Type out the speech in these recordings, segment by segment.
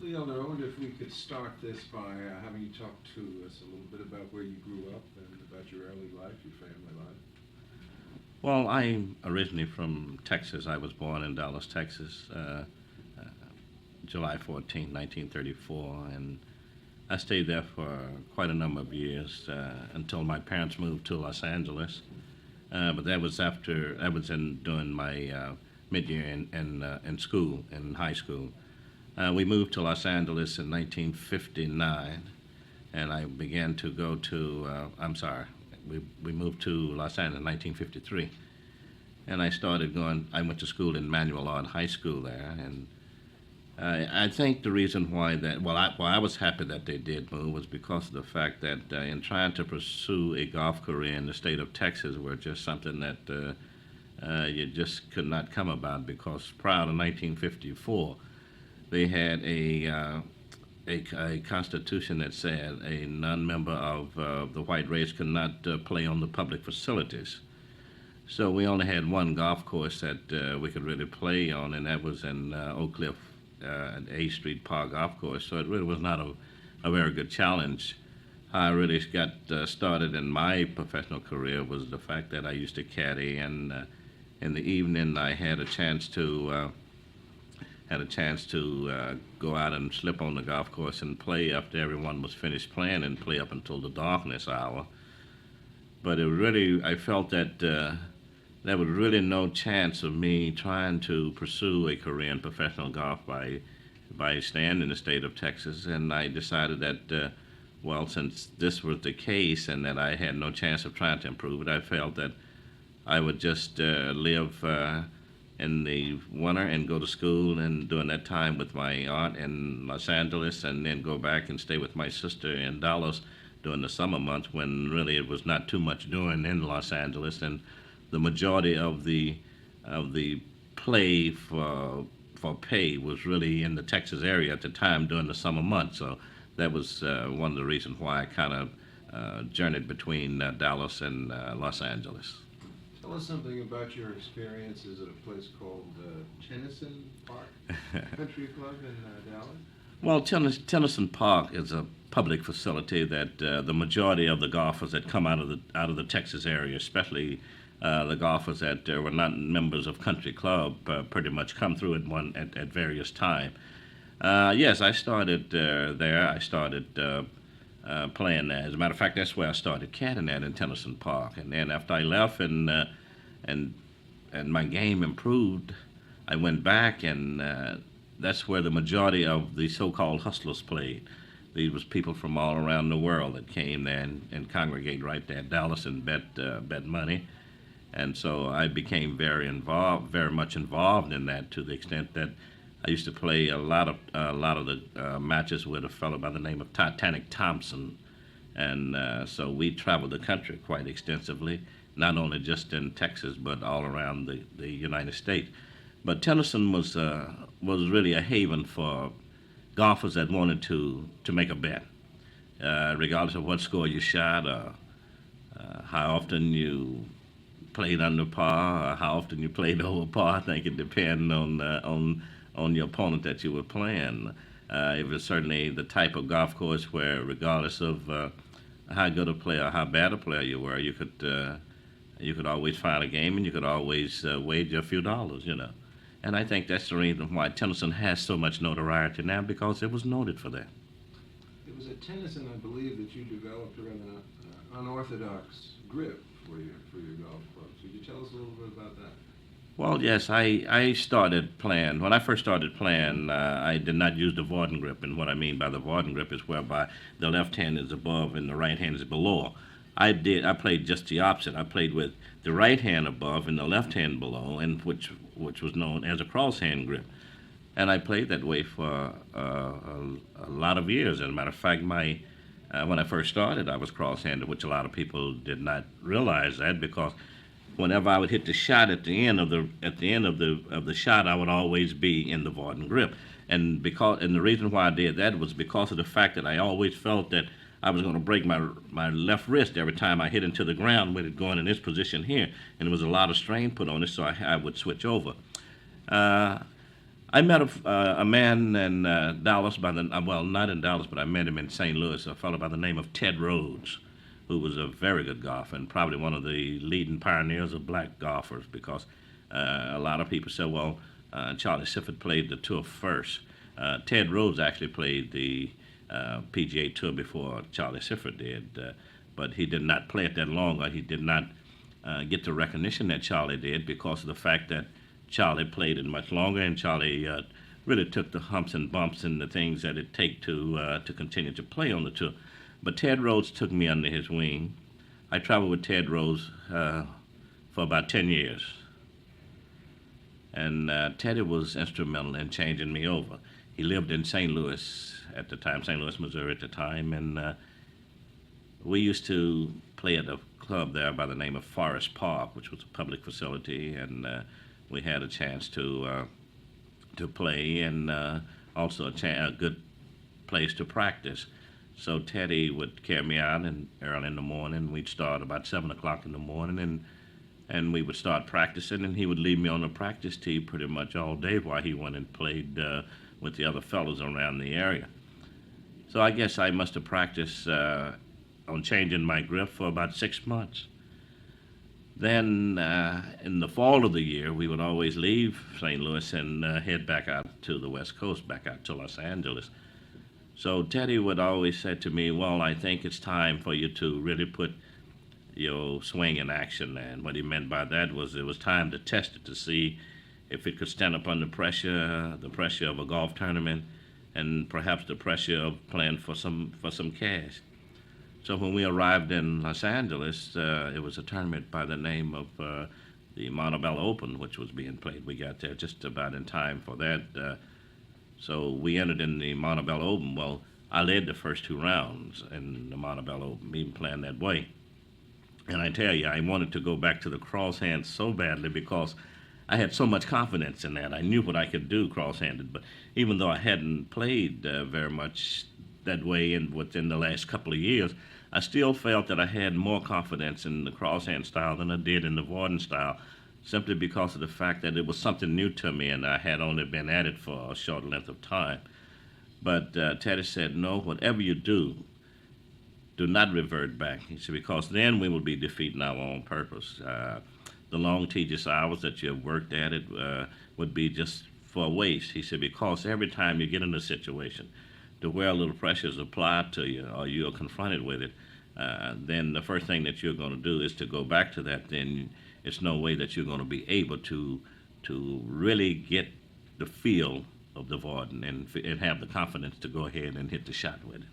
Leon, I wonder if we could start this by having you talk to us a little bit about where you grew up and about your early life, your family life. Well, I'm originally from Texas. I was born in Dallas, Texas, July 14, 1934, and I stayed there for quite a number of years until my parents moved to Los Angeles. But that was in during my mid-year in school, in high school. We moved to Los Angeles in 1959, and I began to go to, we moved to Los Angeles in 1953. And I went to school in Manual Art High School there, and I think the reason why I was happy that they did move was because of the fact that in trying to pursue a golf career in the state of Texas were just something that you just could not come about, because prior to 1954, they had a constitution that said a non-member of the white race could not play on the public facilities. So we only had one golf course that we could really play on, and that was in Oak Cliff at A Street Park Golf Course. So it really was not a very good challenge. How I really got started in my professional career was the fact that I used to caddy, and in the evening I had a chance to go out and slip on the golf course and play after everyone was finished playing, and play up until the darkness hour. But I felt that there was really no chance of me trying to pursue a career in professional golf by staying in the state of Texas, and I decided that, since this was the case and that I had no chance of trying to improve it, I felt that I would just live in the winter and go to school, and during that time with my aunt in Los Angeles, and then go back and stay with my sister in Dallas during the summer months, when really it was not too much doing in Los Angeles, and the majority of the play for pay was really in the Texas area at the time during the summer months. So that was one of the reasons why I kind of journeyed between Dallas and Los Angeles. Tell us something about your experiences at a place called Tennyson Park Country Club in Dallas. Well, Tennyson Park is a public facility that the majority of the golfers that come out of the Texas area, especially the golfers that were not members of Country Club, pretty much come through at various times. Yes, I started there. I started playing there. As a matter of fact, that's where I started caddying at, in Tennyson Park. And then after I left and my game improved, I went back, and that's where the majority of the so-called hustlers played. These was people from all around the world that came there and congregate right there in Dallas and bet money. And so I became very much involved in that, to the extent that I used to play a lot of the matches with a fellow by the name of Titanic Thompson, and so we traveled the country quite extensively, not only just in Texas but all around the United States. But Tennyson was really a haven for golfers that wanted to make a bet, regardless of what score you shot, or how often you played under par, or how often you played over par. I think it depended on your opponent that you were playing. It was certainly the type of golf course where, regardless of how good a player or how bad a player you were, you could always find a game, and you could always wager a few dollars, And I think that's the reason why Tennyson has so much notoriety now, because it was noted for that. It was at Tennyson, I believe, that you developed a rather unorthodox grip for your golf clubs. Could you tell us a little bit about that? Well, yes, I started playing. When I first started playing, I did not use the Vorden grip, and what I mean by the Vorden grip is whereby the left hand is above and the right hand is below. I played just the opposite. I played with the right hand above and the left hand below, and which was known as a crosshand grip. And I played that way for a lot of years. As a matter of fact, when I first started, I was cross-handed, which a lot of people did not realize that, because whenever I would hit the shot at the end of the shot, I would always be in the Vorden grip. And the reason why I did that was because of the fact that I always felt that I was going to break my left wrist every time I hit into the ground with it going in this position here, and there was a lot of strain put on it, so I would switch over. I met a man in Dallas well, not in Dallas, but I met him in St. Louis, a fellow by the name of Ted Rhodes, who was a very good golfer and probably one of the leading pioneers of black golfers because a lot of people say, well, Charlie Sifford played the tour first. Ted Rhodes actually played the PGA Tour before Charlie Sifford did, but he did not play it that long, or he did not get the recognition that Charlie did because of the fact that Charlie played it much longer, and Charlie really took the humps and bumps and the things that it take to continue to play on the tour. But Ted Rhodes took me under his wing. I traveled with Ted Rhodes for about 10 years. And Teddy was instrumental in changing me over. He lived in St. Louis at the time, St. Louis, Missouri at the time, and we used to play at a club there by the name of Forest Park, which was a public facility, and we had a chance to play and also a good place to practice. So Teddy would carry me out early in the morning. We'd start about 7 o'clock in the morning, and we would start practicing, and he would leave me on the practice tee pretty much all day while he went and played with the other fellows around the area. So I guess I must have practiced on changing my grip for about 6 months. Then in the fall of the year, we would always leave St. Louis and head back out to the West Coast, back out to Los Angeles. So Teddy would always say to me, well, I think it's time for you to really put your swing in action. And what he meant by that was it was time to test it to see if it could stand up under the pressure of a golf tournament, and perhaps the pressure of playing for some cash. So when we arrived in Los Angeles, it was a tournament by the name of the Montebello Open, which was being played. We got there just about in time for that. So we entered in the Montebello Open. Well, I led the first 2 rounds in the Montebello Open, even playing that way. And I tell you, I wanted to go back to the cross-hand so badly because I had so much confidence in that. I knew what I could do cross-handed, but even though I hadn't played very much that way within the last couple of years, I still felt that I had more confidence in the cross-hand style than I did in the Vorden style, simply because of the fact that it was something new to me and I had only been at it for a short length of time. But Teddy said, no, whatever you do not revert back. He said, because then we will be defeating our own purpose. The long, tedious hours that you have worked at it would be just for a waste. He said, because every time you get in a situation to where a little pressure is applied to you or you are confronted with it, then the first thing that you're going to do is to go back to that. Then it's no way that you're going to be able to really get the feel of the Vorden and have the confidence to go ahead and hit the shot with it.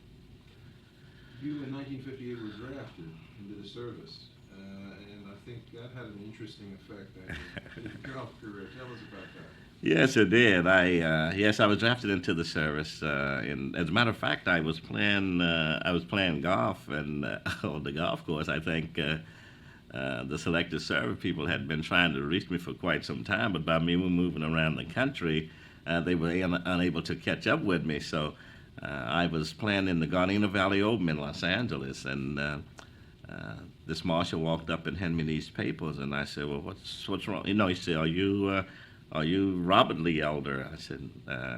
You, in 1958, were drafted into the service, and I think that had an interesting effect on your golf career. Tell us about that. Yes, it did. I was drafted into the service, and as a matter of fact, I was playing golf, and on the golf course, I think the selected service people had been trying to reach me for quite some time, but by me moving around the country, they were unable to catch up with me. So I was playing in the Gardena Valley Open in Los Angeles, and this marshal walked up and handed me these papers, and I said, "Well, what's wrong?" He said, "Are you Robert Lee Elder?" I said,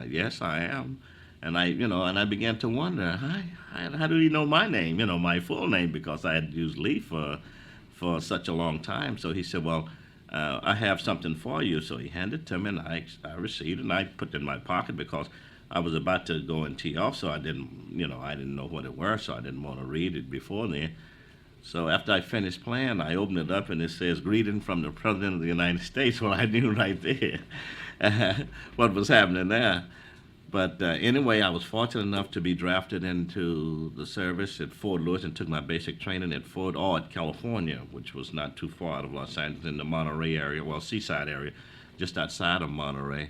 "Yes, I am." And I began to wonder, how do you know my name? My full name, because I had used Lee for such a long time. So he said, "Well, I have something for you." So he handed it to me, and I received it, and I put it in my pocket because I was about to go and tee off, so I didn't know what it was, so I didn't want to read it before then. So after I finished playing, I opened it up, and it says, "Greeting from the President of the United States." Well, I knew right there what was happening there. But anyway, I was fortunate enough to be drafted into the service at Fort Lewis and took my basic training at Fort Ord, California, which was not too far out of Los Angeles, in the Monterey area, seaside area, just outside of Monterey.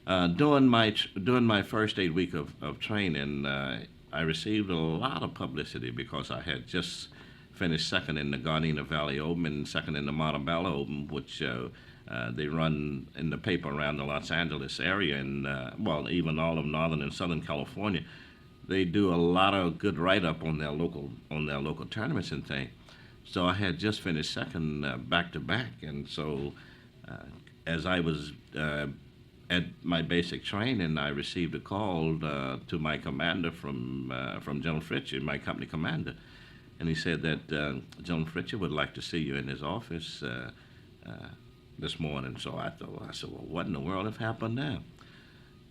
During my first 8 weeks of training, I received a lot of publicity because I had just finished second in the Gardena Valley Open and second in the Montebello Open, which they run in the paper around the Los Angeles area and even all of Northern and Southern California. They do a lot of good write-up on their local tournaments and things. So I had just finished second back to back, and so as I was at my basic training, I received a call to my commander from General Fritchie, my company commander, and he said that General Fritchie would like to see you in his office this morning. So I said, well, what in the world have happened now?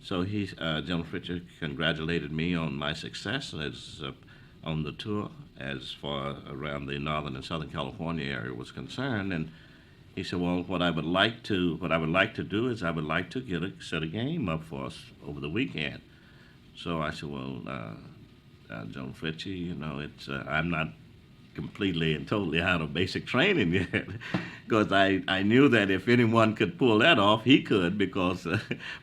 So General Fritchie congratulated me on my success as on the tour as far around the Northern and Southern California area was concerned, and he said, well, what I would like to do is I would like to set a game up for us over the weekend. So I said, well, General Fritchie, I'm not completely and totally out of basic training yet, because I knew that if anyone could pull that off, he could, because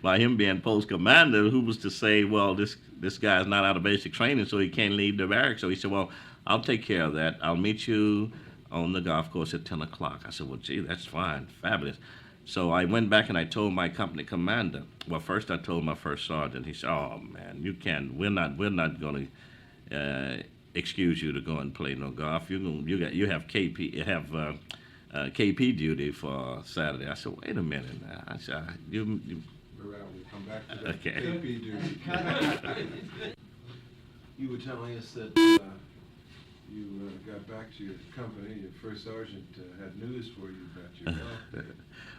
by him being post commander, who was to say, well, this guy's not out of basic training, so he can't leave the barracks. So he said, well, I'll take care of that. I'll meet you on the golf course at 10 o'clock. I said, well, gee, that's fine, fabulous. So I went back and I told my company commander. Well, first I told my first sergeant. He said, oh, man, you can't, we're not going to excuse you to go and play no golf. You have KP duty for Saturday. I said, wait a minute now. I said, We'll come back to that. Okay. KP duty. You were telling us that you got back to your company. Your first sergeant had news for you about your golf.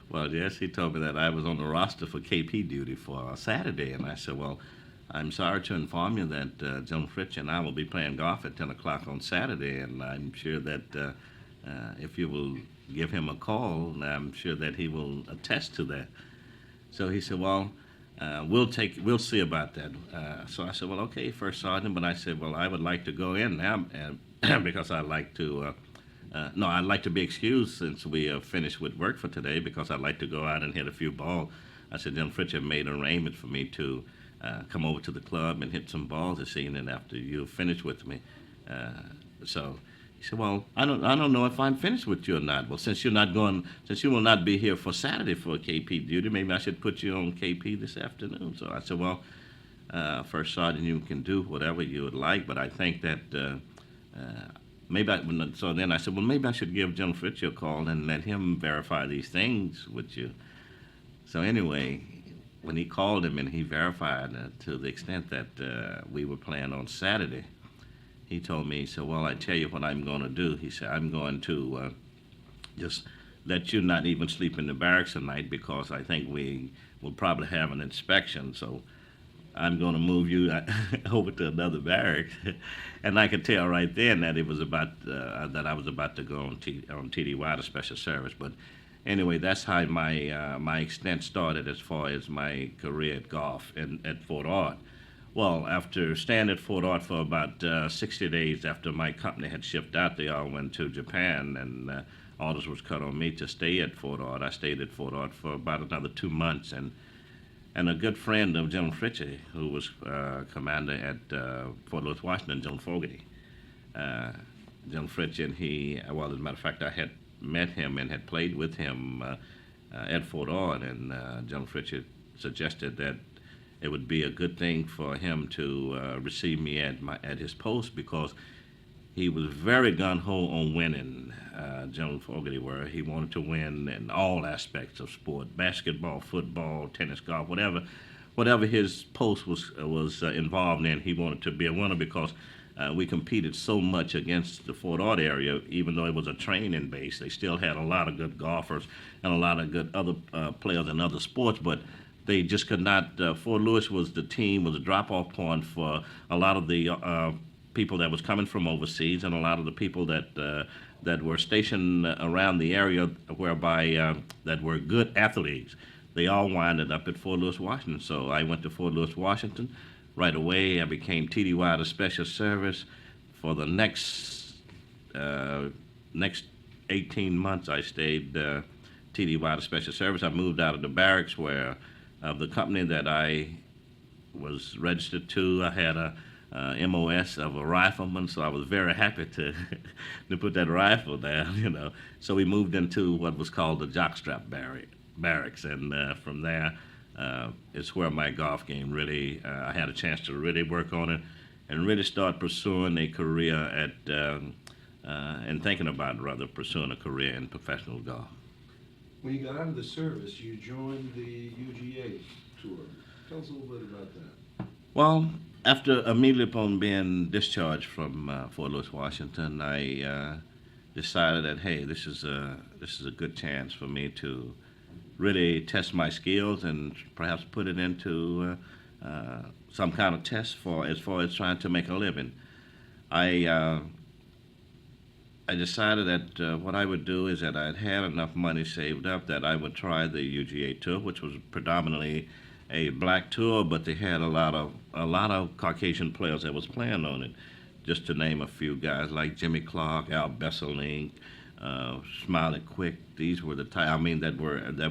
Well, yes, he told me that I was on the roster for KP duty for Saturday, and I said, well, I'm sorry to inform you that General Fritchie and I will be playing golf at 10 o'clock on Saturday, and I'm sure that if you will give him a call, I'm sure that he will attest to that. So he said, well, we'll see about that. So I said, well, okay, First Sergeant, but I said, well, I would like to go in now because I'd like to, I'd like to be excused since we are finished with work for today, because I'd like to go out and hit a few balls. I said, General Fritchie made an arrangement for me to come over to the club and hit some balls this evening after you finish with me. So he said, well, I don't know if I'm finished with you or not. Well, since you will not be here for Saturday for KP duty, maybe I should put you on KP this afternoon. So I said, well, First Sergeant, you can do whatever you would like, but I think that so then I said, well, maybe I should give General Fritchie a call and let him verify these things with you. So anyway, when he called him and he verified to the extent that we were playing on Saturday, he told me, he said, well, I tell you what I'm going to do. He said, I'm going to just let you not even sleep in the barracks tonight, because I think we will probably have an inspection. So I'm going to move you over to another barracks. And I could tell right then that it was that I was about to go on TDY, the Special Service. But anyway, that's how my extent started as far as my career at golf at Fort Ord. Well, after staying at Fort Ord for about 60 days after my company had shipped out, they all went to Japan, and orders was cut on me to stay at Fort Ord. I stayed at Fort Ord for about another 2 months, and a good friend of General Fritchie, who was commander at Fort Lewis, Washington, General Fogarty. General Fritchie and he, well, as a matter of fact, I had met him and had played with him at Fort Ord, and General Fritchie suggested that it would be a good thing for him to receive me at his post, because he was very gung-ho on winning. General Fogarty were. He wanted to win in all aspects of sport: basketball, football, tennis, golf, whatever his post was involved in. He wanted to be a winner, because we competed so much against the Fort Ord area. Even though it was a training base, they still had a lot of good golfers and a lot of good other players in other sports, but they just could not. Fort Lewis was a drop-off point for a lot of the people that was coming from overseas, and a lot of the people that were stationed around the area, whereby that were good athletes. They all winded up at Fort Lewis, Washington. So I went to Fort Lewis, Washington. Right away, I became TDY, the Special Service. For the next 18 months, I stayed TDY, the Special Service. I moved out of the barracks where the company that I was registered to, I had a MOS of a rifleman, so I was very happy to put that rifle down, So we moved into what was called the jockstrap barracks, and from there, it's where my golf game really, I had a chance to really work on it and really start pursuing a career and thinking about pursuing a career in professional golf. When you got out of the service, you joined the UGA. tour. Tell us a little bit about that. Well, after immediately upon being discharged from Fort Lewis, Washington, I decided that hey, this is a good chance for me to really test my skills and perhaps put it into some kind of test for as far as trying to make a living. I I decided that what I would do is that I'd had enough money saved up that I would try the UGA tour, which was predominantly a black tour, but they had a lot of Caucasian players that was playing on it. Just to name a few guys like Jimmy Clark, Al Besselink, Smiley Quick. These were that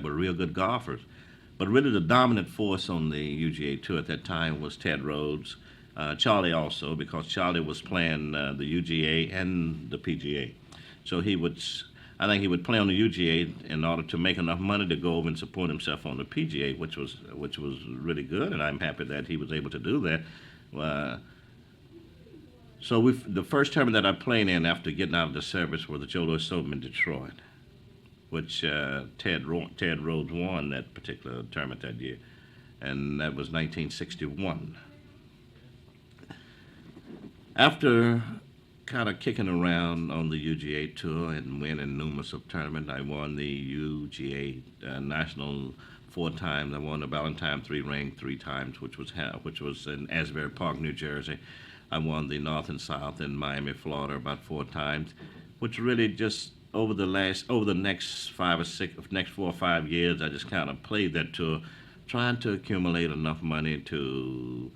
were real good golfers. But really, the dominant force on the UGA tour at that time was Ted Rhodes, Charlie also, because Charlie was playing the UGA and the PGA. So I think he would play on the UGA in order to make enough money to go over and support himself on the PGA, which was really good, and I'm happy that he was able to do that. So the first tournament that I played in after getting out of the service was the Joe Louis Open in Detroit, which Ted Rhodes won that particular tournament that year, and that was 1961. After kind of kicking around on the UGA tour and winning numerous of tournaments, I won the UGA National 4 times. I won the Valentine 3 ring 3 times, which was in Asbury Park, New Jersey. I won the North and South in Miami, Florida, about 4 times, which really just over the next 4 or 5 years, I just kind of played that tour, trying to accumulate enough money to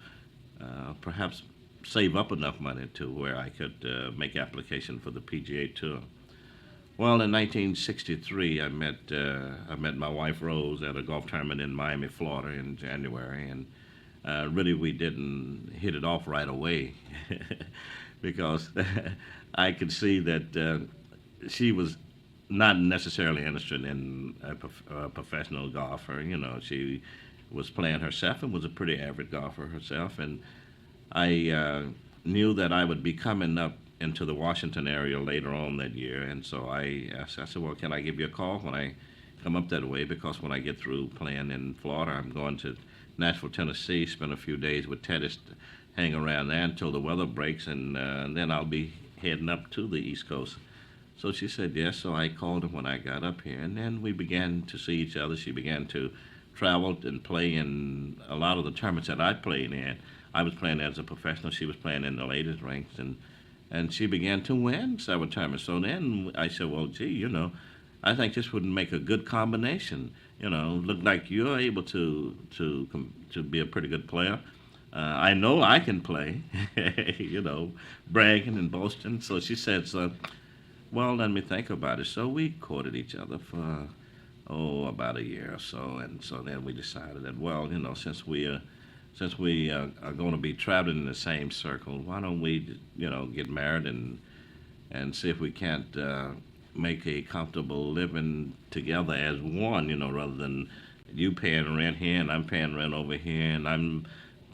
perhaps save up enough money to where I could make application for the PGA Tour. Well, in 1963, I met my wife Rose at a golf tournament in Miami, Florida, in January, and really we didn't hit it off right away because I could see that she was not necessarily interested in a professional golfer. You know, she was playing herself and was a pretty average golfer herself, and I knew that I would be coming up into the Washington area later on that year, and so I said, well, can I give you a call when I come up that way? Because when I get through playing in Florida, I'm going to Nashville, Tennessee, spend a few days with Teddy, hang around there until the weather breaks, and then I'll be heading up to the East Coast. So she said yes, so I called her when I got up here, and then we began to see each other. She began to travel and play in a lot of the tournaments that I played in. I was playing as a professional. She was playing in the ladies' ranks, and she began to win several tournaments. So then I said, well, gee, I think this would make a good combination. Look like you're able to be a pretty good player. I know I can play, bragging and boasting. So she said, well, let me think about it. So we courted each other for, about a year or so. And so then we decided that, well, since we are going to be traveling in the same circle, why don't we, get married and see if we can't make a comfortable living together as one, rather than you paying rent here and I'm paying rent over here and I'm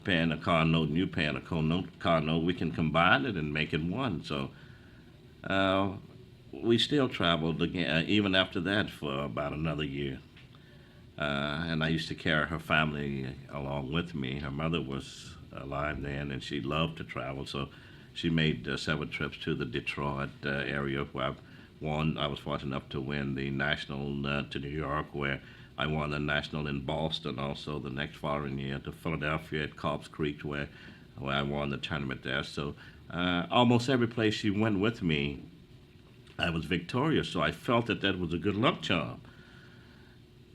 paying a car note and you paying a car note. We can combine it and make it one. So we still traveled again, even after that, for about another year. And I used to carry her family along with me. Her mother was alive then, and she loved to travel, so she made several trips to the Detroit area where I was fortunate enough to win the national to New York, where I won the national in Boston also the next following year, to Philadelphia at Cobb's Creek, where I won the tournament there. So almost every place she went with me, I was victorious, so I felt that was a good luck charm.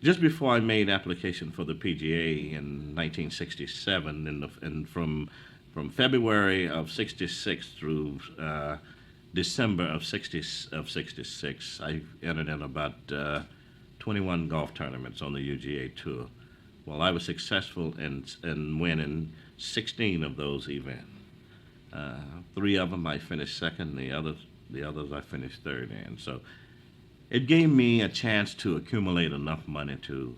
Just before I made application for the PGA in 1967, and from February of '66 through December of '66, I entered in about 21 golf tournaments on the UGA tour. Well, I was successful in winning 16 of those events. 3 of them I finished second, the others I finished third in. So it gave me a chance to accumulate enough money to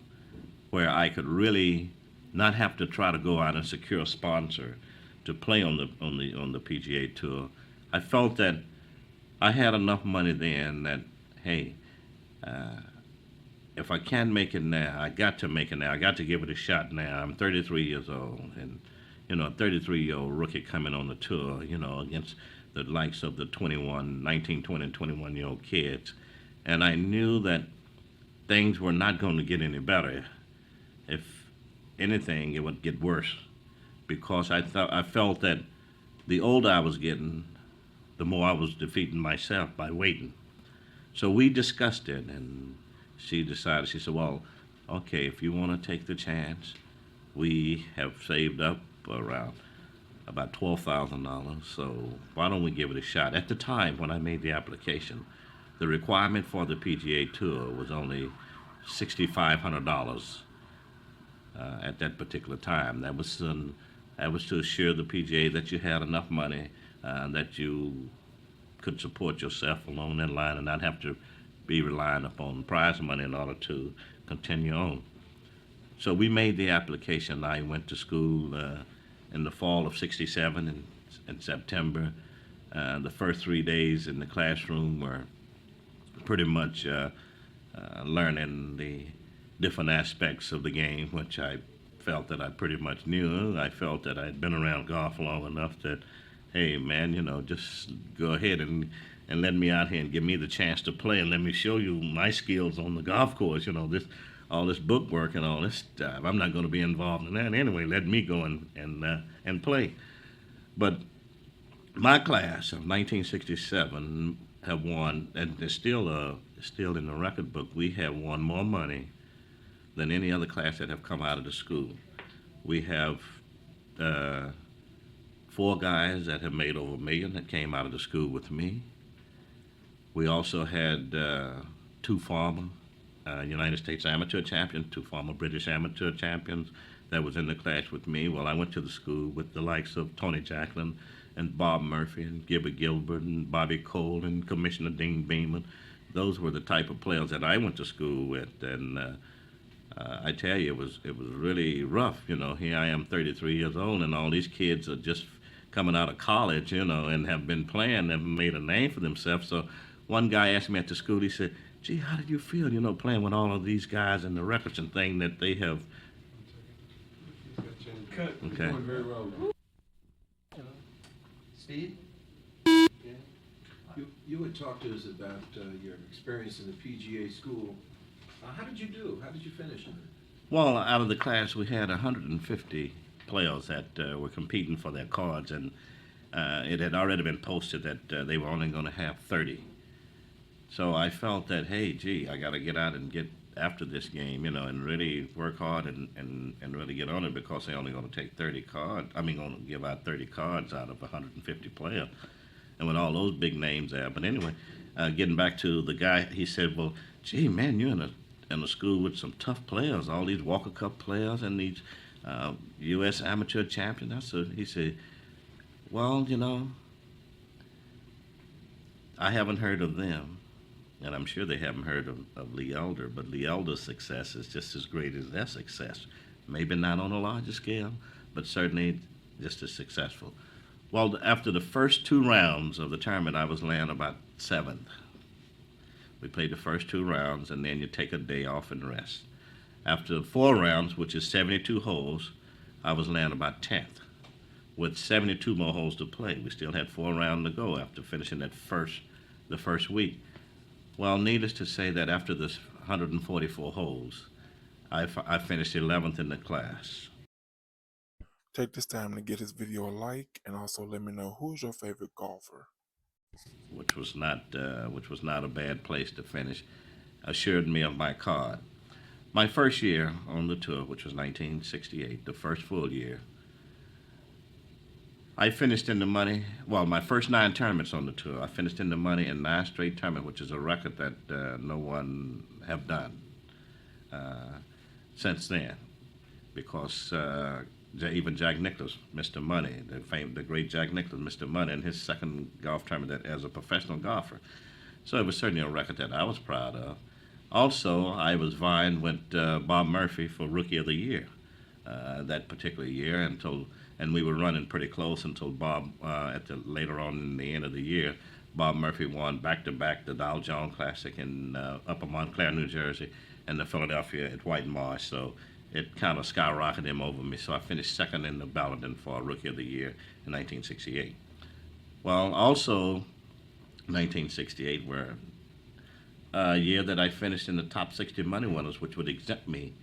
where I could really not have to try to go out and secure a sponsor to play on the PGA tour. I felt that I had enough money then that, hey, if I can make it now, I got to make it now. I got to give it a shot now. I'm 33 years old, and a 33-year-old rookie coming on the tour, against the likes of the 19, 20, and 21-year-old kids. And I knew that things were not going to get any better. If anything, it would get worse, because I felt that the older I was getting, the more I was defeating myself by waiting. So we discussed it, and she decided, she said, well, okay, if you want to take the chance, we have saved up around about $12,000, so why don't we give it a shot? At the time when I made the application, the requirement for the PGA Tour was only $6,500 at that particular time. That was to assure the PGA that you had enough money that you could support yourself along that line and not have to be relying upon prize money in order to continue on. So we made the application. I went to school in the fall of '67 in September. The first 3 days in the classroom were pretty much learning the different aspects of the game, which I felt that I pretty much knew. I felt that I'd been around golf long enough that, hey, man, just go ahead and let me out here and give me the chance to play and let me show you my skills on the golf course. All this book work and all this stuff. I'm not going to be involved in that anyway. Let me go and play. But my class of 1967 have won, and it's still in the record book. We have won more money than any other class that have come out of the school. We have 4 guys that have made over $1 million that came out of the school with me. We also had 2 former United States amateur champions, 2 former British amateur champions that was in the class with me. Well, I went to the school with the likes of Tony Jacklin and Bob Murphy and Gilbert Gilbert and Bobby Cole and Commissioner Dean Beeman. Those were the type of players that I went to school with, and I tell you, it was really rough. Here I am, 33 years old, and all these kids are just coming out of college, and have been playing, have made a name for themselves. So one guy asked me at the school, he said, gee, how did you feel, playing with all of these guys and the records and thing that they have? Cut. Okay. You're doing very well. Steve? You had talked to us about your experience in the PGA school. How did you do? How did you finish in it? Well, out of the class, we had 150 players that were competing for their cards, and it had already been posted that they were only going to have 30. So I felt that, hey, gee, I got to get out and get after this game, and really work hard and really get on it, because they're only going to take 30 cards. Going to give out 30 cards out of 150 players, and with all those big names there. But anyway, getting back to the guy, he said, well, gee, man, you're in a school with some tough players, all these Walker Cup players and these U.S. amateur champions. He said, well, I haven't heard of them, and I'm sure they haven't heard of Lee Elder, but Lee Elder's success is just as great as their success. Maybe not on a larger scale, but certainly just as successful. Well, after the first 2 rounds of the tournament, I was laying about 7th. We played the first 2 rounds, and then you take a day off and rest. After 4 rounds, which is 72 holes, I was laying about 10th. With 72 more holes to play, we still had 4 rounds to go after finishing the first week. Well, needless to say that after this 144 holes, I finished 11th in the class. Take this time to get this video a like, and also let me know who's your favorite golfer. Which was not a bad place to finish. Assured me of my card. My first year on the tour, which was 1968, the first full year, I finished in the money. Well, my first 9 tournaments on the tour, I finished in the money in 9 straight tournaments, which is a record that no one have done since then, because even Jack Nicklaus, Mr. Money, the great Jack Nicklaus, Mr. Money, in his second golf tournament as a professional golfer. So it was certainly a record that I was proud of. Also, I was vying with Bob Murphy for Rookie of the Year that particular year, and we were running pretty close until Bob, later on in the end of the year, Bob Murphy won back-to-back the Dow Jones Classic in Upper Montclair, New Jersey, and the Philadelphia at White Marsh. So it kind of skyrocketed him over me. So I finished second in the balloting for Rookie of the Year in 1968. Well, also 1968 were a year that I finished in the top 60 money winners, which would exempt me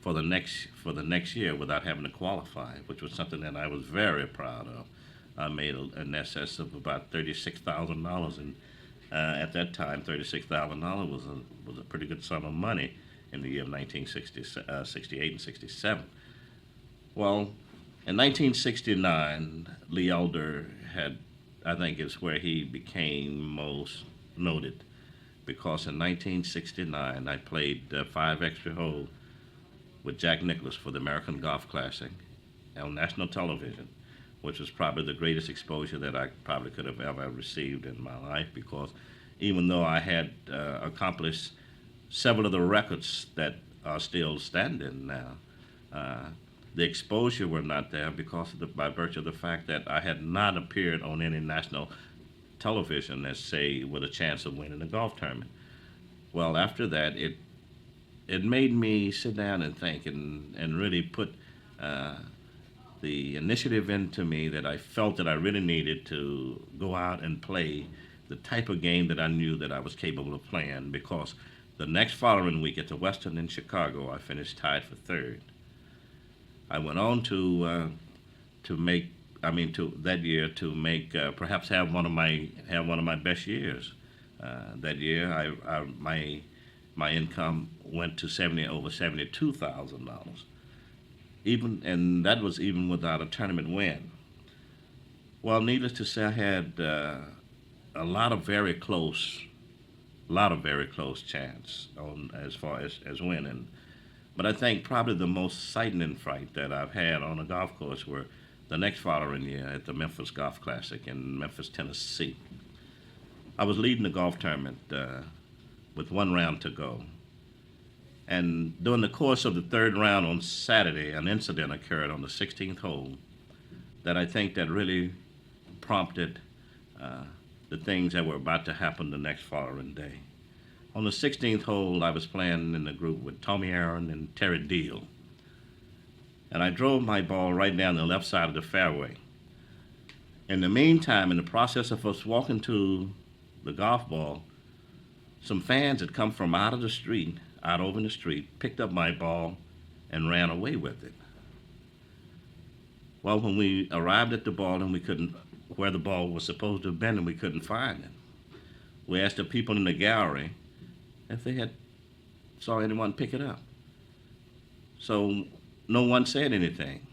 for the next year without having to qualify, which was something that I was very proud of. I made an excess of about $36,000, and at that time, $36,000 was a pretty good sum of money in the year of 1968 and 67. Well, in 1969, Lee Elder had, I think, is where he became most noted, because in 1969 I played 5 extra holes with Jack Nicklaus for the American Golf Classic on national television, which was probably the greatest exposure that I probably could have ever received in my life, because even though I had accomplished several of the records that are still standing now, the exposure were not there because by virtue of the fact that I had not appeared on any national television, let's say, with a chance of winning a golf tournament. Well, after that, it made me sit down and think and really put the initiative into me that I felt that I really needed to go out and play the type of game that I knew that I was capable of playing, because the next following week at the Western in Chicago, I finished tied for third. I went on to that year to make perhaps have one of my best years. That year, my income went to over $72,000. And that was even without a tournament win. Well, needless to say, I had a lot of very close chance on as far as winning. But I think probably the most sickening fright that I've had on a golf course were the next following year at the Memphis Golf Classic in Memphis, Tennessee. I was leading the golf tournament with 1 round to go. And during the course of the 3rd round on Saturday, an incident occurred on the 16th hole that I think that really prompted the things that were about to happen the next following day. On the 16th hole, I was playing in the group with Tommy Aaron and Terry Deal. And I drove my ball right down the left side of the fairway. In the meantime, in the process of us walking to the golf ball, some fans had come from out over in the street, picked up my ball, and ran away with it. Well, when we arrived at the ball and where the ball was supposed to have been, and we couldn't find it, we asked the people in the gallery if they had saw anyone pick it up. So no one said anything.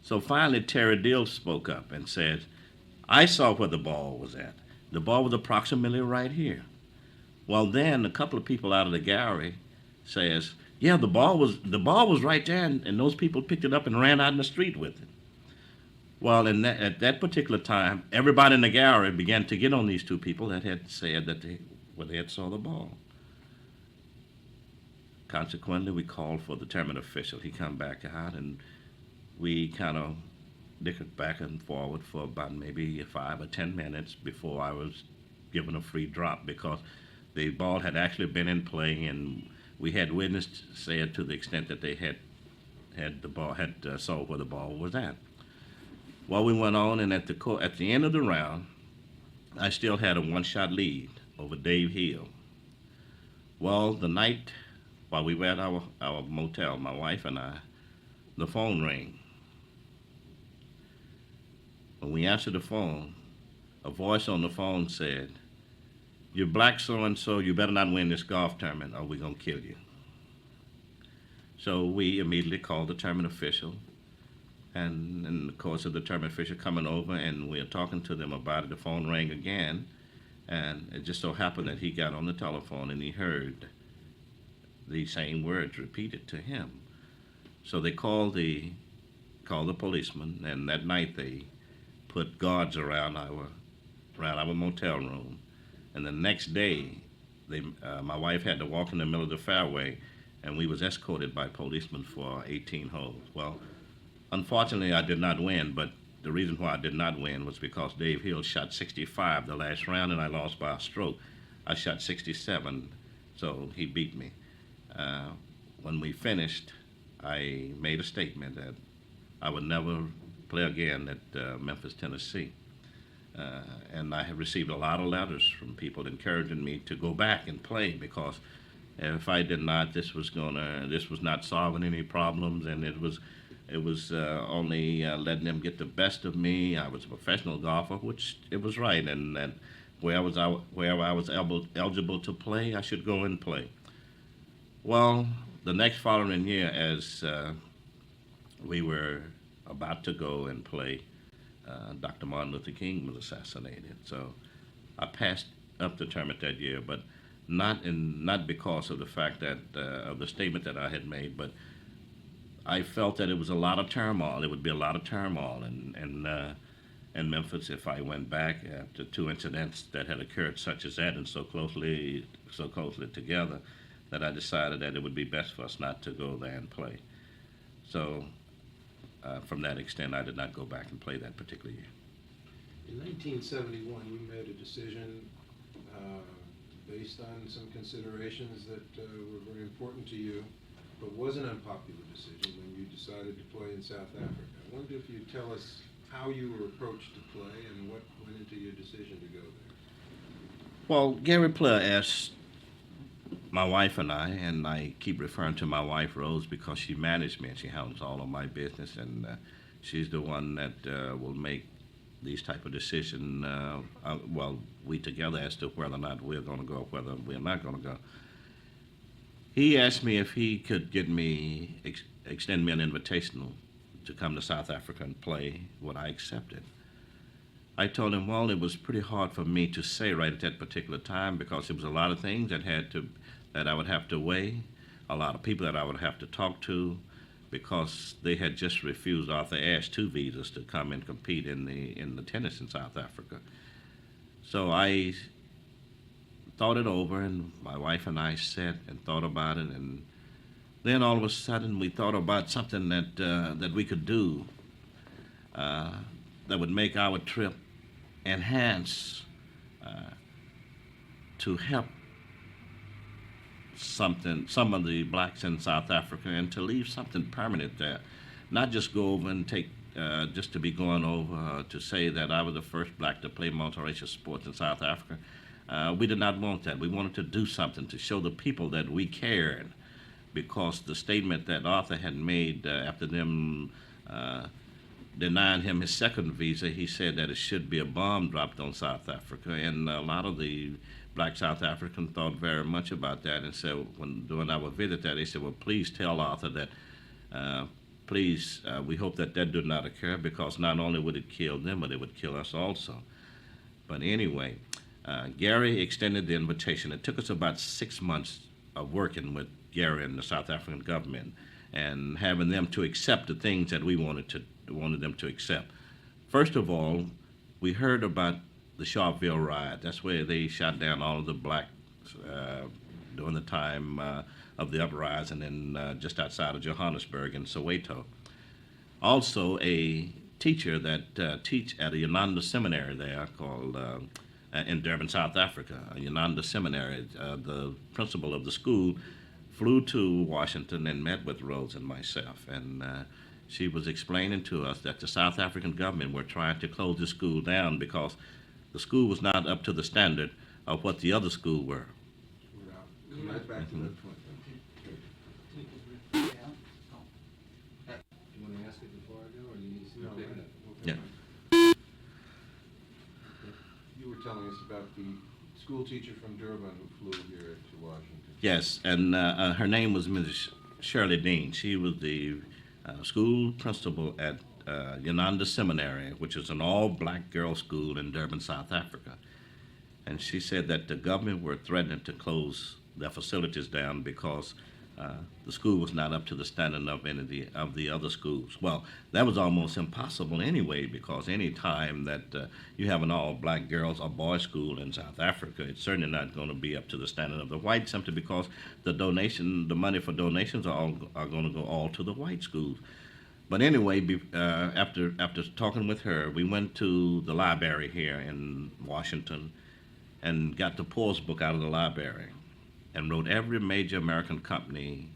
So finally Terry Deal spoke up and said, I saw where the ball was at. The ball was approximately right here. Well, then a couple of people out of the gallery says, yeah, the ball was right there, and those people picked it up and ran out in the street with it. Well, at that particular time, everybody in the gallery began to get on these 2 people that had said that they had saw the ball. Consequently, we called for the tournament official. He come back out, and we kind of dickered back and forward for about maybe 5 or 10 minutes before I was given a free drop, because the ball had actually been in play, and we had witnessed said to the extent that they had saw where the ball was at. Well, we went on, and at the end of the round, I still had a 1-shot lead over Dave Hill. Well, the night while we were at our motel, my wife and I, the phone rang. When we answered the phone, a voice on the phone said, "You're black so-and-so, you better not win this golf tournament or we're going to kill you." So we immediately called the tournament official, and in the course of the tournament official coming over, and we were talking to them about it, the phone rang again, and it just so happened that he got on the telephone and he heard the same words repeated to him. So they called the policeman, and that night they put guards around our motel room. And the next day, my wife had to walk in the middle of the fairway, and we was escorted by policemen for 18 holes. Well, unfortunately, I did not win, but the reason why I did not win was because Dave Hill shot 65 the last round, and I lost by a stroke. I shot 67, so he beat me. Uh, when we finished, I made a statement that I would never play again at Memphis, Tennessee. And I have received a lot of letters from people encouraging me to go back and play because if I did not, this was not solving any problems, and it was only letting them get the best of me. I was a professional golfer, which it was right, and wherever I was eligible to play, I should go and play. Well, the next following year, as we were about to go and play, Dr. Martin Luther King was assassinated. So I passed up the tournament that year, but not because of the fact that of the statement that I had made, but I felt that it was a lot of turmoil. It would be a lot of turmoil in Memphis if I went back after two incidents that had occurred such as that and so closely together, that I decided that it would be best for us not to go there and play. So from that extent, I did not go back and play that particular year. In 1971, you made a decision based on some considerations that were very important to you, but was an unpopular decision when you decided to play in South Africa. I wonder if you'd tell us how you were approached to play and what went into your decision to go there. Well, Gary Player asked my wife and I keep referring to my wife Rose because she managed me and she handles all of my business, and she's the one that will make these type of decisions. Well, we together as to whether or not we're going to go, whether we're not going to go. He asked me if he could get me extend me an invitation to come to South Africa and play. What I accepted. I told him, well, it was pretty hard for me to say right at that particular time because there was a lot of things that I would have to weigh, a lot of people that I would have to talk to, because they had just refused Arthur Ashe 2 visas to come and compete in the tennis in South Africa. So I thought it over, and my wife and I sat and thought about it, and then all of a sudden we thought about something that we could do that would make our trip enhance to help some of the blacks in South Africa, and to leave something permanent there, not just go over and take just to be going over to say that I was the first black to play multiracial sports in South Africa. We did not want that. We wanted to do something to show the people that we cared, because the statement that Arthur had made after them denying him his second visa, he said that it should be a bomb dropped on South Africa, and a lot of the black South Africans thought very much about that, and said during our visit there, they said, well, please tell Arthur that we hope that did not occur, because not only would it kill them, but it would kill us also. But anyway, Gary extended the invitation. It took us about 6 months of working with Gary and the South African government and having them to accept the things that we wanted them to accept. First of all, we heard about the Sharpeville riot. That's where they shot down all of the blacks during the time of the uprising, and just outside of Johannesburg in Soweto. Also, a teacher that teach at a Yolanda seminary there called in Durban, South Africa, a Yolanda seminary. The principal of the school flew to Washington and met with Rose and myself, and she was explaining to us that the South African government were trying to close the school down because the school was not up to the standard of what the other schools were. Come right back to that point. You want to ask it before I go, or you need to pick it up? Yeah. You were telling us about the school teacher from Durban who flew here to Washington. Yes, and her name was Mrs. Shirley Dean. She was the school principal at Yolanda Seminary, which is an all-black girls' school in Durban, South Africa. And she said that the government were threatening to close their facilities down because the school was not up to the standard of any of the other schools. Well, that was almost impossible anyway, because any time that you have an all-black girls or boys school in South Africa, it's certainly not going to be up to the standard of the white, simply because the money for donations are going to go all to the white schools. But anyway, after talking with her, we went to the library here in Washington and got the Poor's book out of the library. and wrote every major American company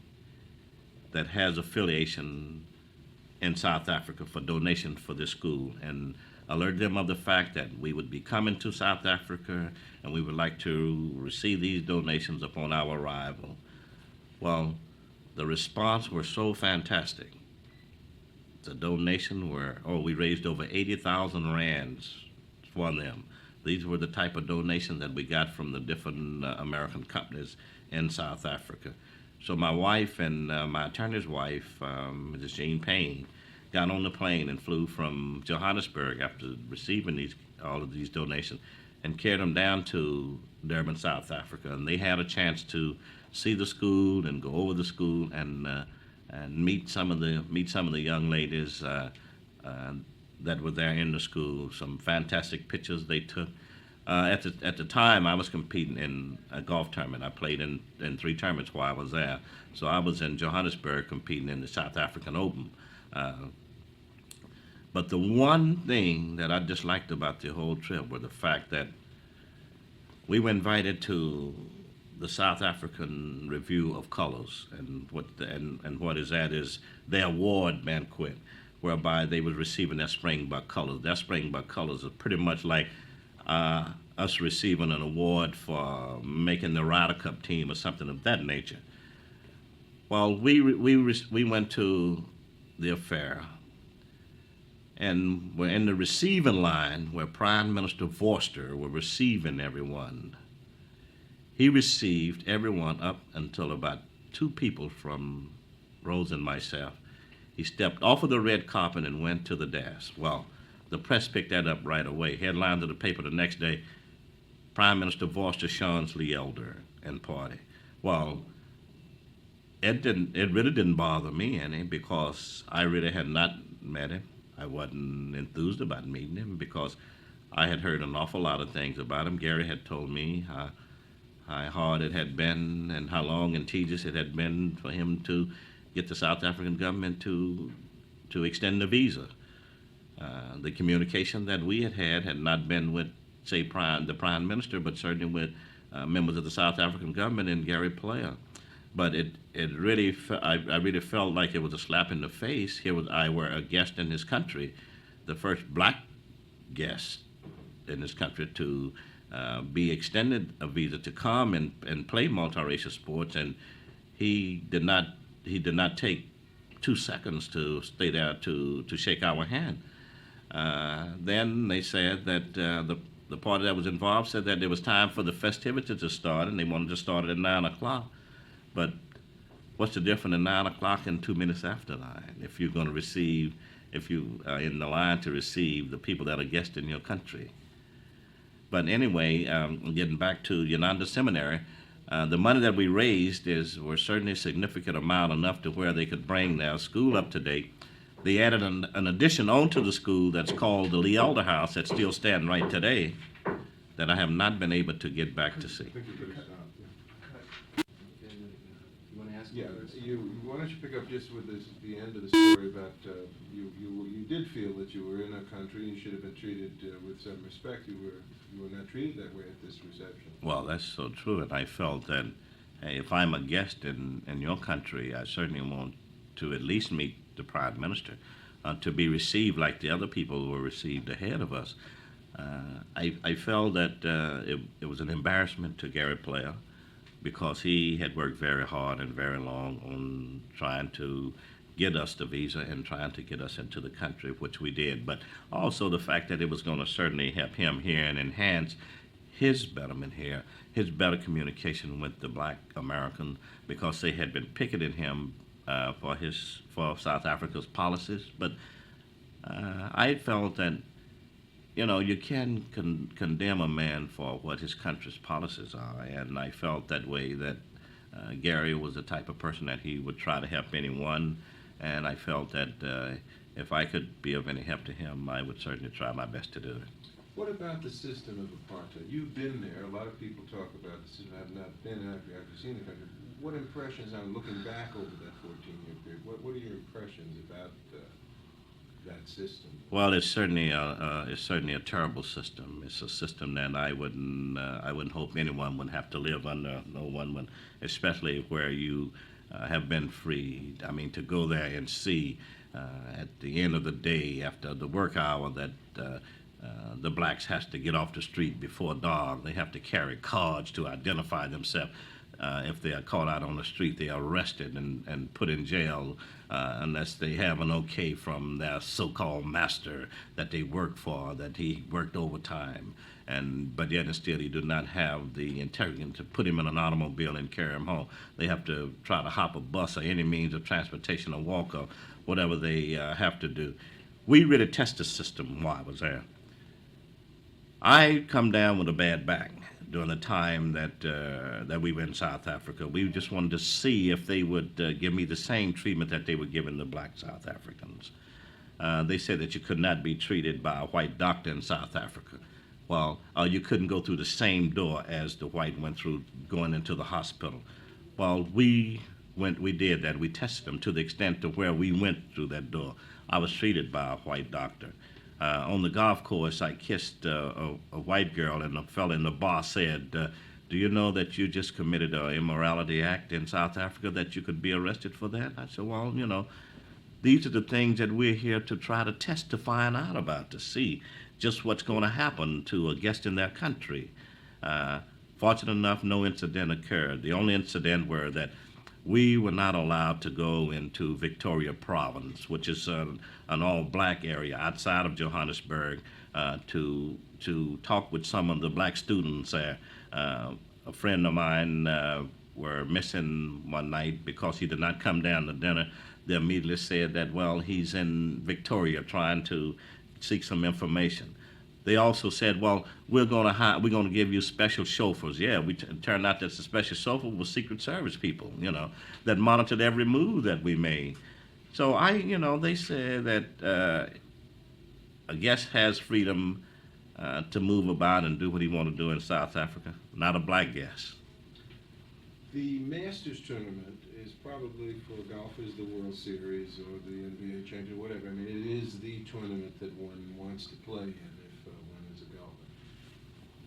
that has affiliation in South Africa for donation for this school, and alert them of the fact that we would be coming to South Africa and we would like to receive these donations upon our arrival. Well, the response was so fantastic. The donation we raised over 80,000 rands for them. These were the type of donations that we got from the different American companies in South Africa. So my wife and my attorney's wife, Mrs. Jean Payne, got on the plane and flew from Johannesburg after receiving all of these donations and carried them down to Durban, South Africa. And they had a chance to see the school and go over the school and meet some of the young ladies that were there in the school. Some fantastic pictures they took. At the time, I was competing in a golf tournament. I played in 3 tournaments while I was there. So I was in Johannesburg competing in the South African Open. But the one thing that I disliked about the whole trip was the fact that we were invited to the South African Review of Colors, and what is that is their award banquet, whereby they were receiving their Springbok colors. Their Springbok colors are pretty much like us receiving an award for making the Ryder Cup team or something of that nature. Well, we went to the affair, and we're in the receiving line where Prime Minister Vorster were receiving everyone. He received everyone up until about 2 people from Rose and myself. He stepped off of the red carpet and went to the desk. Well, the press picked that up right away. Headlines of the paper the next day, Prime Minister Vorster shuns Lee Elder and party. Well, it really didn't bother me any, because I really had not met him. I wasn't enthused about meeting him because I had heard an awful lot of things about him. Gary had told me how hard it had been and how long and tedious it had been for him to get the South African government to extend the visa. The communication that we had not been with, say, the Prime Minister, but certainly with members of the South African government and Gary Player. But I really felt like it was a slap in the face. Here I were a guest in this country, the first black guest in this country to be extended a visa to come and play multiracial sports, and he did not take 2 seconds to stay there to shake our hand. Then they said that the party that was involved said that it was time for the festivities to start, and they wanted to start it at 9 o'clock. But what's the difference in 9 o'clock and 2 minutes after 9? If you're going to receive, if you are in the line to receive the people that are guests in your country. But anyway, getting back to Yolanda Seminary, the money that we raised were certainly a significant amount, enough to where they could bring their school up to date. They added an addition onto the school that's called the Lee Elder House, that's still standing right today, that I have not been able to get back to see. I think you better stop. You want to ask? Yeah, why don't you pick up just with the end of the story about you did feel that you were in a country, you should have been treated with some respect. You were not treated that way at this reception. Well, that's so true, and I felt that, hey, if I'm a guest in your country, I certainly want to at least meet the Prime Minister, to be received like the other people who were received ahead of us. I felt that it was an embarrassment to Gary Player, because he had worked very hard and very long on trying to get us the visa and trying to get us into the country, which we did. But also the fact that it was going to certainly help him here and enhance his betterment here, his better communication with the black Americans, because they had been picketing him for South Africa's policies. But I felt that, you can condemn a man for what his country's policies are, and I felt that way, that Gary was the type of person that he would try to help anyone, and I felt that if I could be of any help to him, I would certainly try my best to do it. What about the system of apartheid? You've been there. A lot of people talk about the system. I've not been after seen the country. What impressions, on looking back over that 14-year period, what are your impressions about that system? Well, it's certainly a terrible system. It's a system that I wouldn't hope anyone would have to live under. No one would, especially where you have been freed. I mean, to go there and see at the end of the day, after the work hour, that the blacks has to get off the street before dawn. They have to carry cards to identify themselves. If they are caught out on the street, they are arrested and put in jail unless they have an okay from their so-called master that they work for, that he worked overtime. But yet and still, he did not have the integrity to put him in an automobile and carry him home. They have to try to hop a bus or any means of transportation or walk or whatever they have to do. We really test the system while I was there. I come down with a bad back during the time that we were in South Africa. We just wanted to see if they would give me the same treatment that they were giving the black South Africans. They said that you could not be treated by a white doctor in South Africa. Well, you couldn't go through the same door as the white went through going into the hospital. Well, we did that. We tested them to the extent to where we went through that door. I was treated by a white doctor. On the golf course, I kissed a white girl, and a fella in the bar said, do you know that you just committed an immorality act in South Africa, that you could be arrested for that? I said, well, these are the things that we're here to try to test, to find out about, to see just what's going to happen to a guest in their country. Fortunate enough, no incident occurred. The only incident were that we were not allowed to go into Victoria Province, which is an all-black area outside of Johannesburg, to talk with some of the black students there. A friend of mine were missing one night because he did not come down to dinner. They immediately said that, well, he's in Victoria trying to seek some information. They also said, well, we're going to give you special chauffeurs. Yeah, turned out that the special chauffeur was Secret Service people, that monitored every move that we made. So they said that a guest has freedom to move about and do what he want to do in South Africa, not a black guest. The Masters tournament is probably for golfers the World Series or the NBA Championship, whatever. I mean, it is the tournament that one wants to play in if one is a golfer.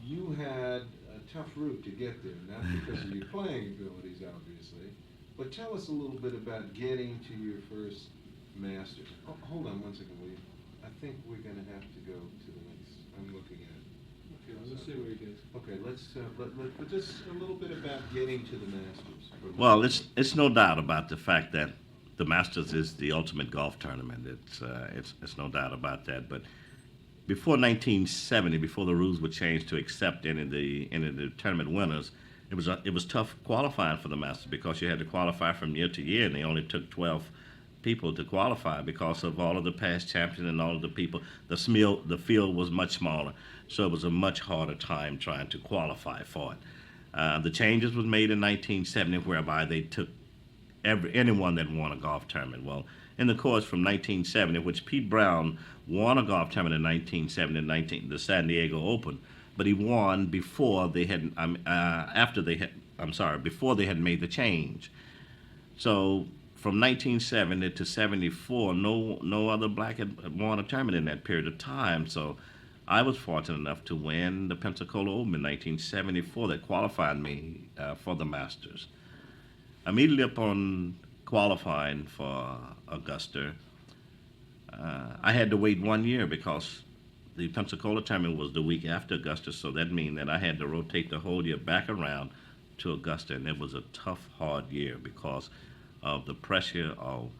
You had a tough route to get there, not because of your playing abilities, obviously, but tell us a little bit about getting to your first Masters. Oh, hold on one second, William. I think we're going to have to go to the next. I'm looking at it. Okay, let's see what he gets. Okay, but just a little bit about getting to the Masters. Well, it's no doubt about the fact that the Masters is the ultimate golf tournament. It's no doubt about that. But before 1970, before the rules were changed to accept any of the tournament winners, it was tough qualifying for the Masters because you had to qualify from year to year, and they only took 12 people to qualify because of all of the past champions and all of the people. The field was much smaller, so it was a much harder time trying to qualify for it. The changes was made in 1970, whereby they took anyone that won a golf tournament. Well, in the course from 1970, which Pete Brown won a golf tournament in 1970, the San Diego Open, but he won before they had before they had made the change. So from 1970 to 74, no other black had won a tournament in that period of time. So I was fortunate enough to win the Pensacola Open in 1974 that qualified me for the Masters. Immediately upon qualifying for Augusta, I had to wait 1 year because the Pensacola tournament was the week after Augusta, so that means that I had to rotate the whole year back around to Augusta, and it was a tough, hard year because of the pressure of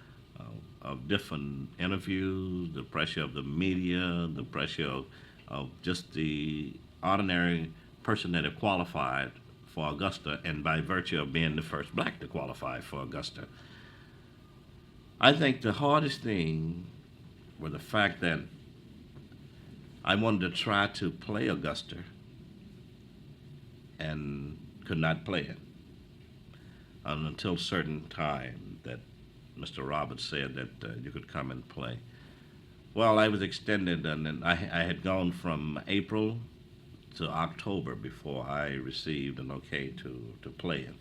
different interviews, the pressure of the media, the pressure of just the ordinary person that had qualified for Augusta, and by virtue of being the first black to qualify for Augusta. I think the hardest thing was the fact that I wanted to try to play Augusta and could not play it until certain time that Mr. Roberts said that you could come and play. Well, I was extended, and then I had gone from April to October before I received an okay to play it.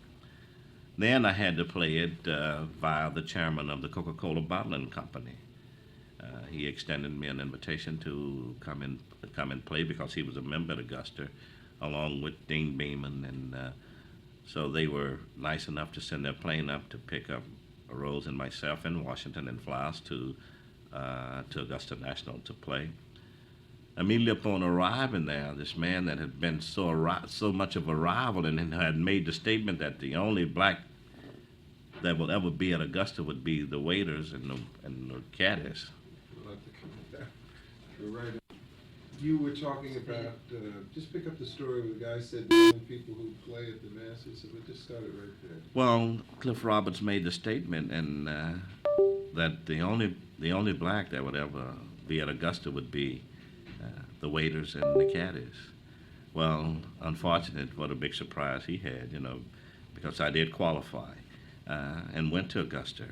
Then I had to play it via the chairman of the Coca-Cola Bottling Company. He extended me an invitation to come and play because he was a member at Augusta, along with Dean Beeman, and so they were nice enough to send their plane up to pick up Rose and myself in Washington and fly us to Augusta National to play. Immediately upon arriving there, this man that had been so much of a rival and had made the statement that the only black that will ever be at Augusta would be the waiters and the caddies. I'd like to comment there. You're right. You were talking about, just pick up the story where the guy said the only people who play at the Masters, so we'll just start it right there. Well, Cliff Roberts made the statement, and that the only black that would ever be at Augusta would be the waiters and the caddies. Well, unfortunate, what a big surprise he had, because I did qualify and went to Augusta.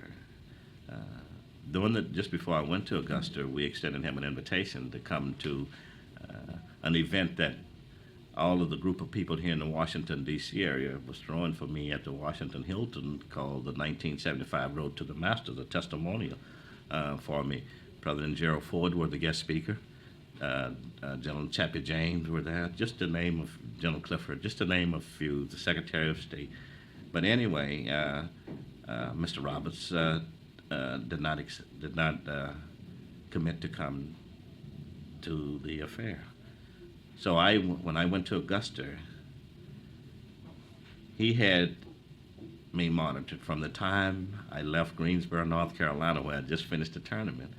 Just before I went to Augusta, we extended him an invitation to come to an event that all of the group of people here in the Washington, D.C. area was throwing for me at the Washington Hilton, called the 1975 Road to the Masters, a testimonial for me. President Gerald Ford was the guest speaker. General Chappie James were there, just to name of General Clifford, just to name a few, the Secretary of State. But anyway, Mr. Roberts did not commit to come to the affair. So when I went to Augusta, he had me monitored from the time I left Greensboro, North Carolina, where I just finished the tournament,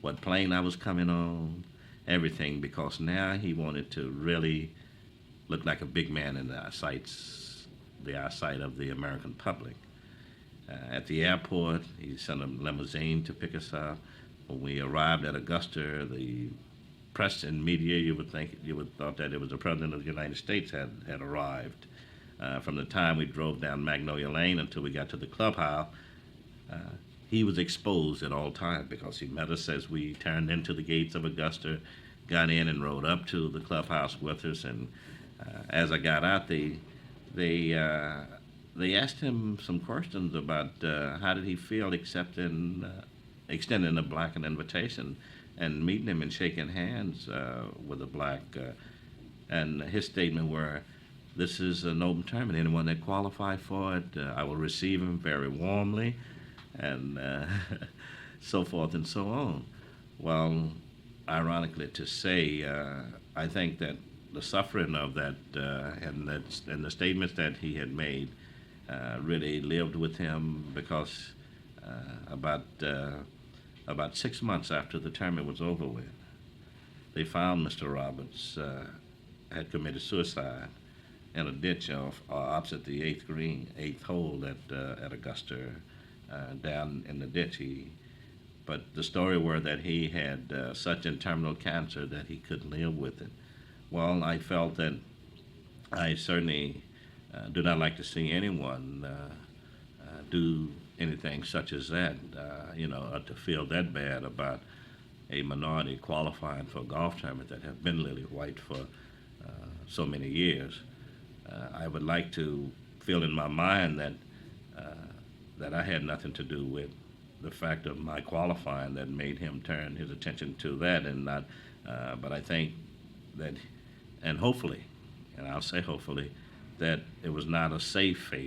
what plane I was coming on, everything, because now he wanted to really look like a big man in the eyesight of the American public. At the airport, he sent a limousine to pick us up. When we arrived at Augusta, the press and media, you would thought that it was the President of the United States had arrived. From the time we drove down Magnolia Lane until we got to the clubhouse, he was exposed at all times because he met us as we turned into the gates of Augusta, got in and rode up to the clubhouse with us. And as I got out, they asked him some questions about how did he feel extending the black an invitation and meeting him and shaking hands with a black. And his statement were, "This is an open tournament. Anyone that qualified for it, I will receive him very warmly," and so forth and so on. Well, ironically to say, I think that the suffering of that and the statements that he had made really lived with him, because about 6 months after the tournament was over with, they found Mr. Roberts had committed suicide in a ditch opposite the eighth hole at Augusta, down in the ditch. But the story were that he had such terminal cancer that he couldn't live with it. Well, I felt that I certainly do not like to see anyone do anything such as that, to feel that bad about a minority qualifying for a golf tournament that have been lily white for so many years. I would like to feel in my mind that I had nothing to do with the fact of my qualifying that made him turn his attention to that, and not. But I think that, and hopefully, and I'll say hopefully, that it was not a saver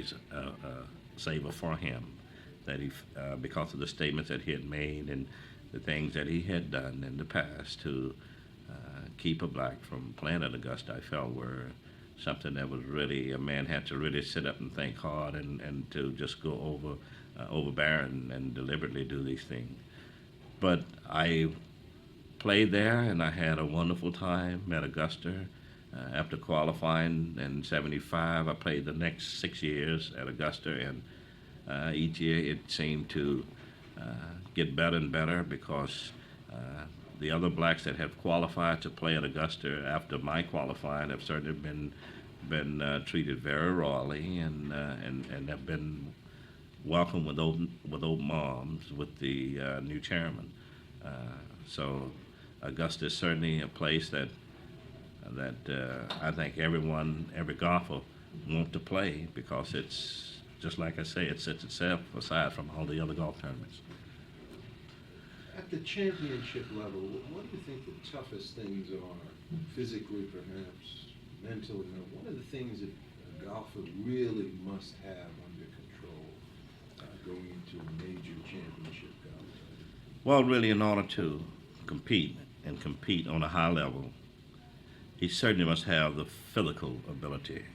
for him, that he, because of the statements that he had made and the things that he had done in the past to keep a black from playing at Augusta, I felt were something that was really, a man had to really sit up and think hard and to just go overbearing and deliberately do these things. But I played there, and I had a wonderful time at Augusta. After qualifying in '75, I played the next 6 years at Augusta, and each year it seemed to get better and better, because the other blacks that have qualified to play at Augusta after my qualifying have certainly been treated very royally and have been welcomed with open arms with the new chairman. So Augusta is certainly a place that I think every golfer wants to play, because it's, just like I say, it sets itself aside from all the other golf tournaments. At the championship level, what do you think the toughest things are? Physically, perhaps, mentally? What are the things that a golfer really must have under control going into a major championship golf? Well, really, in order to compete and compete on a high level, he certainly must have the physical ability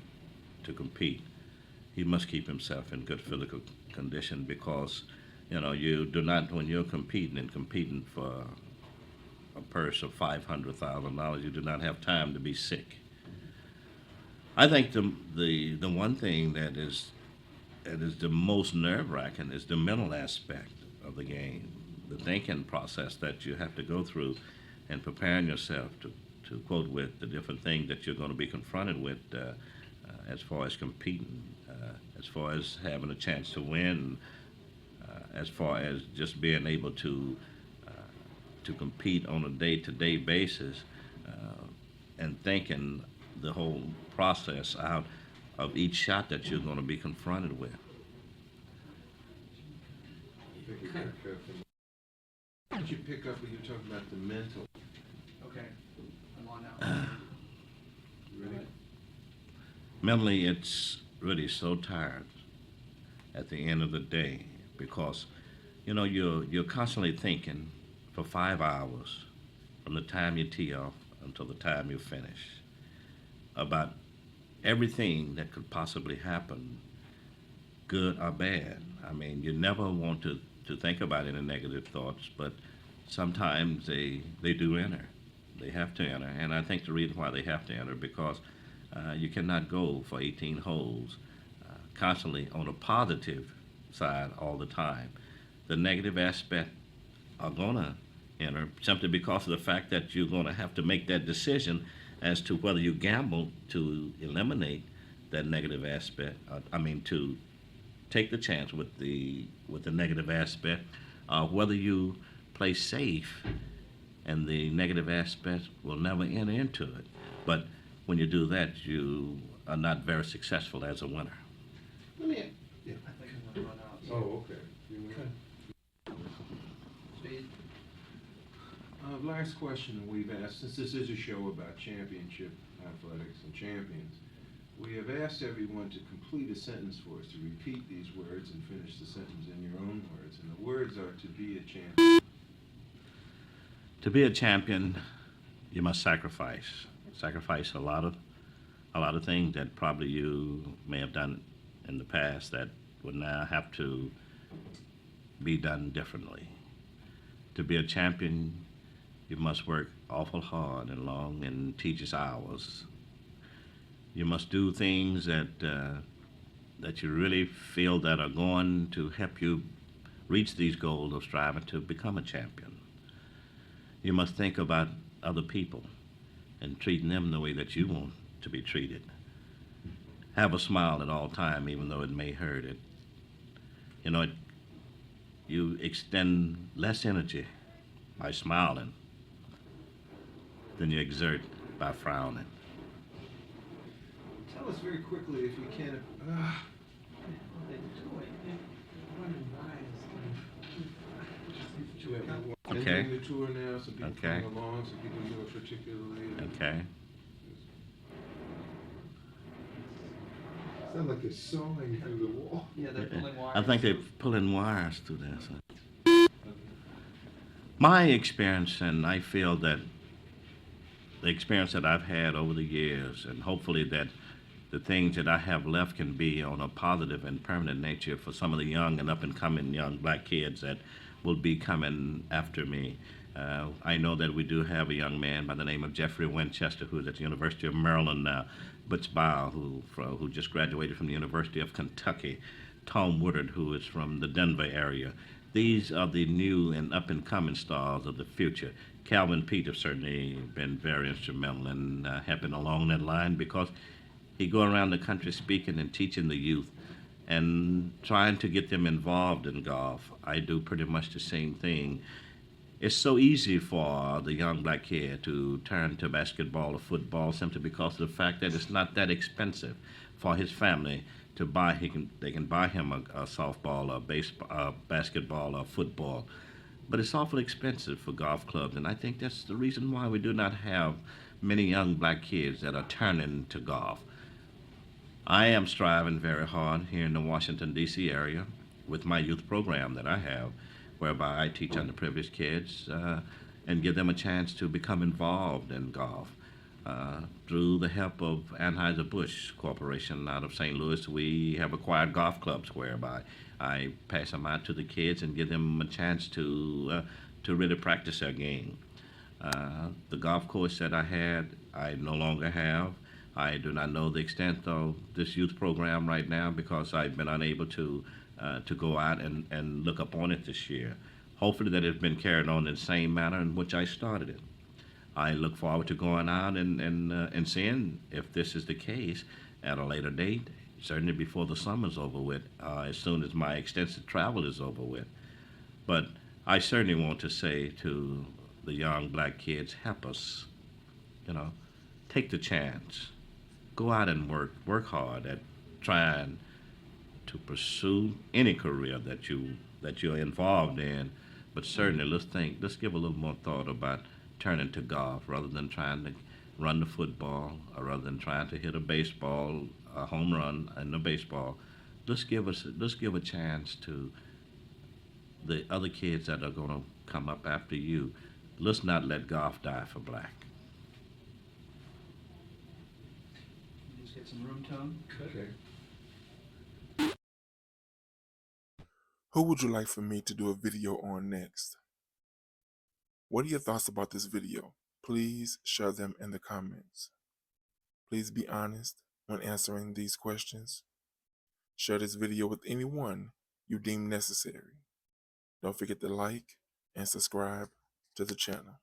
to compete. He must keep himself in good physical condition because, you do not, when you're competing for a purse of $500,000, you do not have time to be sick. I think the one thing that is the most nerve-wracking is the mental aspect of the game, the thinking process that you have to go through and preparing yourself to quote with the different things that you're going to be confronted with as far as competing, as far as having a chance to win, as far as just being able to compete on a day-to-day basis and thinking the whole process out of each shot that you're going to be confronted with. I think you're kind of careful. What did you pick up when you talked about the mental? Okay, I'm on now. You ready? Mentally, it's really so tired at the end of the day because, you're constantly thinking for 5 hours from the time you tee off until the time you finish about everything that could possibly happen, good or bad. I mean, you never want to think about any negative thoughts, but sometimes they do enter. They have to enter, and I think the reason why they have to enter because you cannot go for 18 holes constantly on a positive side all the time. The negative aspect are going to enter simply because of the fact that you're going to have to make that decision as to whether you gamble to eliminate that negative aspect. To take the chance with the negative aspect, whether you play safe and the negative aspect will never enter into it. But when you do that, you are not very successful as a winner. Let me. Yeah. I think I'm gonna run out. Oh, okay. You want- Speed? Last question we've asked, since this is a show about championship athletics and champions, we have asked everyone to complete a sentence for us, to repeat these words and finish the sentence in your own words. And the words are to be a champion. To be a champion, you must sacrifice a lot of things that probably you may have done in the past that would now have to be done differently. To be a champion, you must work awful hard and long and tedious hours. You must do things that you really feel that are going to help you reach these goals of striving to become a champion. You must think about other people and treating them the way that you want to be treated. Have a smile at all time, even though it may hurt it. You extend less energy by smiling than you exert by frowning. Tell us very quickly, if you can, Okay. ending the tour now, so people Okay. come along, so people do it particularly. Okay. Sound like they're sawing through the wall. Yeah, they're pulling wires. I think they're pulling wires through this. My experience, and I feel that the experience that I've had over the years, and hopefully that the things that I have left can be on a positive and permanent nature for some of the young and up-and-coming young black kids that will be coming after me. I know that we do have a young man by the name of Jeffrey Winchester, who's at the University of Maryland now, Butch Bow, who just graduated from the University of Kentucky, Tom Woodard, who is from the Denver area. These are the new and up-and-coming stars of the future. Calvin Pete has certainly been very instrumental in helping along that line because he go around the country speaking and teaching the youth and trying to get them involved in golf. I do pretty much the same thing. It's so easy for the young black kid to turn to basketball or football simply because of the fact that it's not that expensive for his family to buy. They can buy him a softball, or baseball, basketball, or football. but it's awfully expensive for golf clubs, and I think that's the reason why we do not have many young black kids that are turning to golf. I am striving very hard here in the Washington, D.C. area with my youth program that I have, whereby I teach underprivileged kids and give them a chance to become involved in golf. Through the help of Anheuser-Busch Corporation out of St. Louis, we have acquired golf clubs whereby I pass them out to the kids and give them a chance to really practice their game. The golf course that I had, I no longer have. I do not know the extent of this youth program right now because I've been unable to go out and look up on it this year. Hopefully that it's been carried on in the same manner in which I started it. I look forward to going out and seeing if this is the case at a later date, certainly before the summer's over with, as soon as my extensive travel is over with. But I certainly want to say to the young black kids, help us, take the chance. Go out and work hard at trying to pursue any career that you're involved in. But certainly let's give a little more thought about turning to golf rather than trying to run the football or rather than trying to hit a baseball, a home run in the baseball. Let's give a chance to the other kids that are going to come up after you. Let's not let golf die for black. Just get some room tone. Okay. Who would you like for me to do a video on next? What are your thoughts about this video? Please share them in the comments. Please be honest when answering these questions. Share this video with anyone you deem necessary. Don't forget to like and subscribe to the channel.